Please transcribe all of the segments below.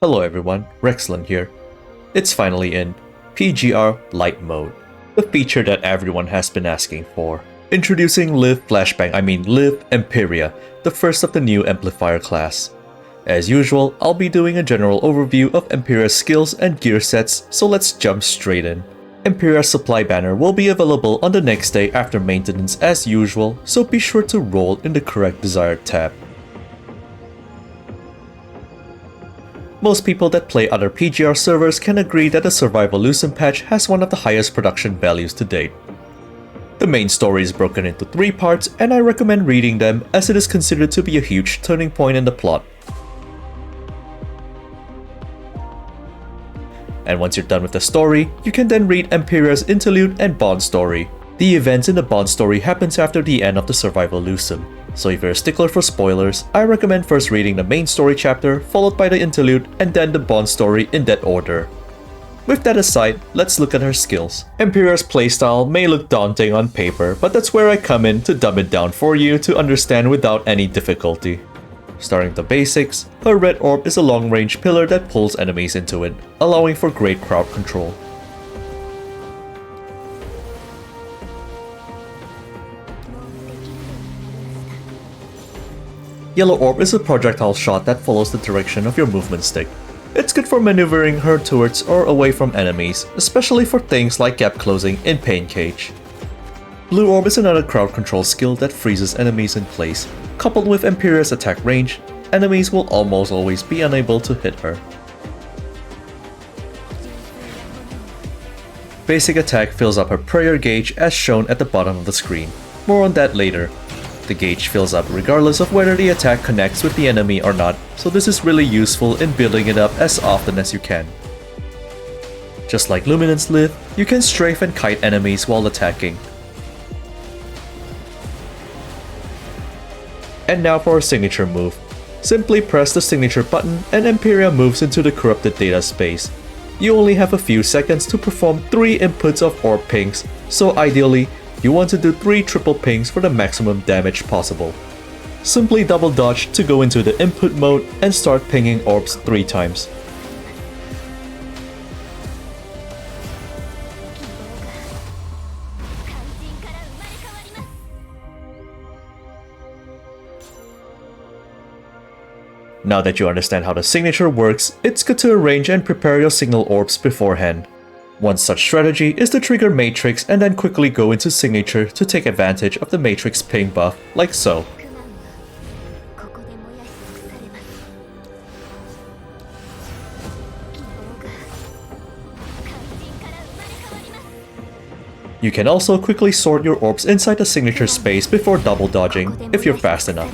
Hello everyone, Rexlent here. It's finally in PGR Light Mode, the feature that everyone has been asking for. Introducing Live Empyrea, the first of the new amplifier class. As usual, I'll be doing a general overview of Empyrea's skills and gear sets, so let's jump straight in. Empyrea's supply banner will be available on the next day after maintenance as usual, so be sure to roll in the correct desired tab. Most people that play other PGR servers can agree that the Survival Lucent patch has one of the highest production values to date. The main story is broken into 3 parts, and I recommend reading them as it is considered to be a huge turning point in the plot. And once you're done with the story, you can then read Empyrea's interlude and bond story. The events in the bond story happens after the end of the Survival Lucent. So if you're a stickler for spoilers, I recommend first reading the main story chapter, followed by the interlude, and then the bond story in that order. With that aside, let's look at her skills. Empyrea's playstyle may look daunting on paper, but that's where I come in to dumb it down for you to understand without any difficulty. Starting with the basics, her red orb is a long-range pillar that pulls enemies into it, allowing for great crowd control. Yellow orb is a projectile shot that follows the direction of your movement stick. It's good for maneuvering her towards or away from enemies, especially for things like gap closing in Pain Cage. Blue orb is another crowd control skill that freezes enemies in place. Coupled with Empyrea's attack range, enemies will almost always be unable to hit her. Basic attack fills up her prayer gauge as shown at the bottom of the screen. More on that later. The gauge fills up regardless of whether the attack connects with the enemy or not, so this is really useful in building it up as often as you can. Just like Luminance Live, you can strafe and kite enemies while attacking. And now for a signature move. Simply press the signature button and Empyrea moves into the corrupted data space. You only have a few seconds to perform 3 inputs of orb pings, so ideally, you want to do 3 triple pings for the maximum damage possible. Simply double dodge to go into the input mode and start pinging orbs 3 times. Now that you understand how the signature works, it's good to arrange and prepare your signal orbs beforehand. One such strategy is to trigger Matrix and then quickly go into Signature to take advantage of the Matrix ping buff, like so. You can also quickly sort your orbs inside the Signature space before double dodging, if you're fast enough.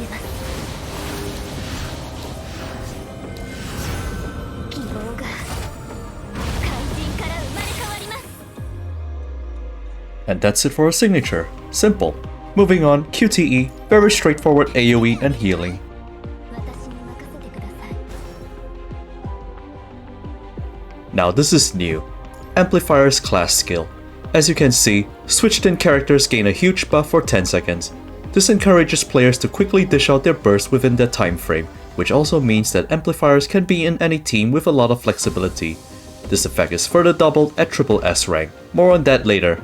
And that's it for a signature. Simple. Moving on, QTE, very straightforward AoE and healing. Now this is new. Amplifier's class skill. As you can see, switched in characters gain a huge buff for 10 seconds. This encourages players to quickly dish out their burst within that time frame, which also means that amplifiers can be in any team with a lot of flexibility. This effect is further doubled at SSS rank. More on that later.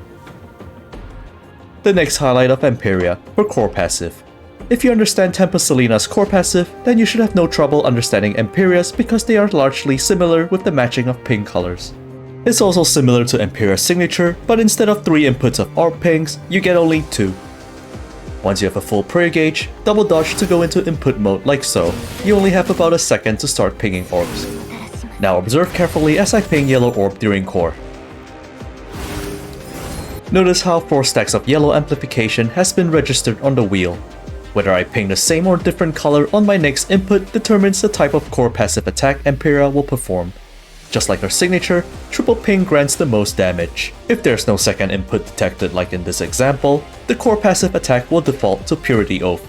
The next highlight of Empyrea, her core passive. If you understand Tempest Selena's core passive, then you should have no trouble understanding Empyrea's because they are largely similar with the matching of ping colors. It's also similar to Empyrea's signature, but instead of 3 inputs of orb pings, you get only 2. Once you have a full prayer gauge, double dodge to go into input mode like so. You only have about a second to start pinging orbs. Now observe carefully as I ping yellow orb during core. Notice how 4 stacks of yellow amplification has been registered on the wheel. Whether I ping the same or different color on my next input determines the type of core passive attack Empyrea will perform. Just like her signature, triple ping grants the most damage. If there's no second input detected like in this example, the core passive attack will default to Purity Oath.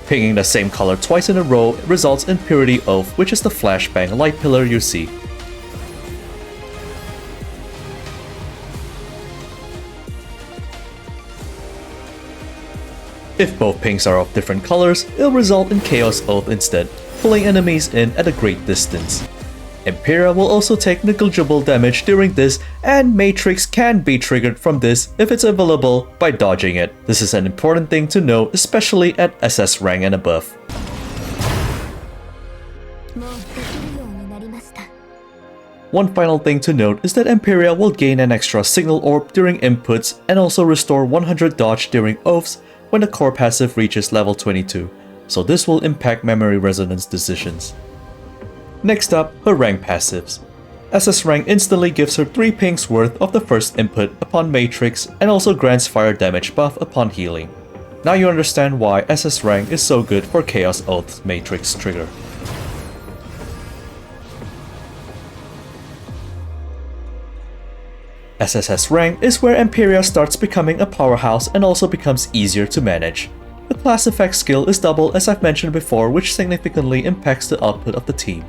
Pinging the same color twice in a row results in Purity Oath, which is the flashbang light pillar you see. If both pinks are of different colors, it'll result in Chaos Oath instead, pulling enemies in at a great distance. Empyrea will also take negligible damage during this, and Matrix can be triggered from this if it's available by dodging it. This is an important thing to know, especially at SS rank and above. One final thing to note is that Empyrea will gain an extra signal orb during inputs and also restore 100 dodge during oaths when the core passive reaches level 22, so this will impact memory resonance decisions. Next up, her rank passives. SS rank instantly gives her 3 pinks worth of the first input upon Matrix and also grants fire damage buff upon healing. Now you understand why SS rank is so good for Chaos Oath's Matrix trigger. SSS rank is where Empyrea starts becoming a powerhouse and also becomes easier to manage. The class effect skill is double as I've mentioned before, which significantly impacts the output of the team.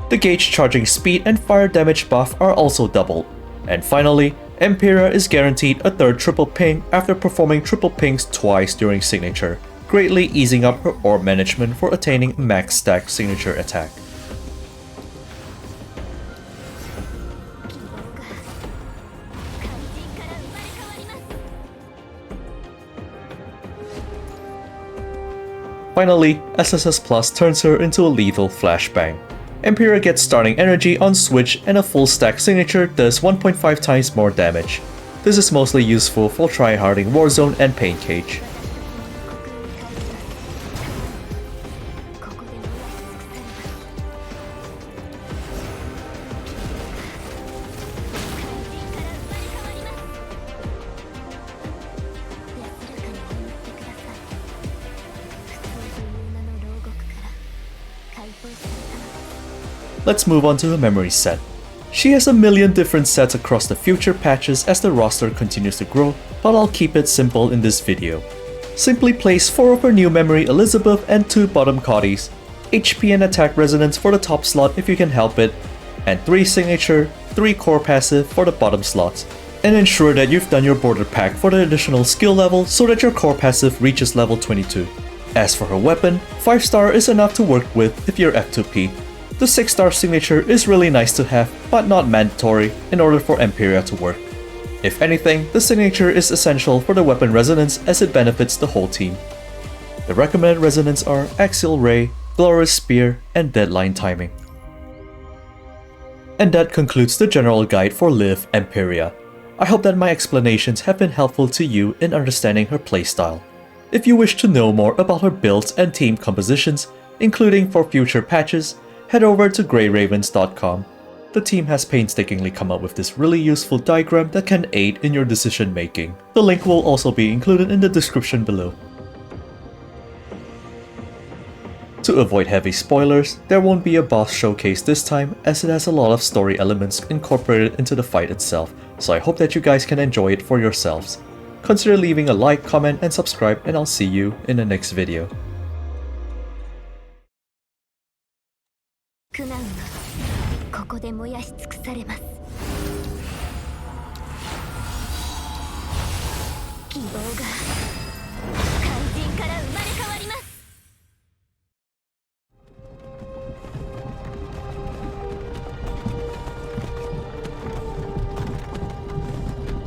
The gauge charging speed and fire damage buff are also doubled. And finally, Empyrea is guaranteed a third triple ping after performing triple pings twice during signature, greatly easing up her orb management for attaining a max stack signature attack. Finally, SSS Plus turns her into a lethal flashbang. Empyrea gets starting energy on switch and a full stack signature does 1.5 times more damage. This is mostly useful for tryharding Warzone and Pain Cage. Let's move on to her memory set. She has a million different sets across the future patches as the roster continues to grow, but I'll keep it simple in this video. Simply place 4 of her new memory Elizabeth and 2 bottom Coddies, HP and attack resonance for the top slot if you can help it, and 3 signature, 3 core passive for the bottom slots. And ensure that you've done your border pack for the additional skill level so that your core passive reaches level 22. As for her weapon, 5-star is enough to work with if you're F2P. The 6-star signature is really nice to have, but not mandatory in order for Empyrea to work. If anything, the signature is essential for the weapon resonance as it benefits the whole team. The recommended resonance are Axial Ray, Glorious Spear, and Deadline Timing. And that concludes the general guide for Liv Empyrea. I hope that my explanations have been helpful to you in understanding her playstyle. If you wish to know more about her builds and team compositions, including for future patches, head over to greyravens.com. The team has painstakingly come up with this really useful diagram that can aid in your decision making. The link will also be included in the description below. To avoid heavy spoilers, there won't be a boss showcase this time as it has a lot of story elements incorporated into the fight itself, so I hope that you guys can enjoy it for yourselves. Consider leaving a like, comment, and subscribe, and I'll see you in the next video. 苦難はここで燃やし尽くされます。希望が怪人から生まれ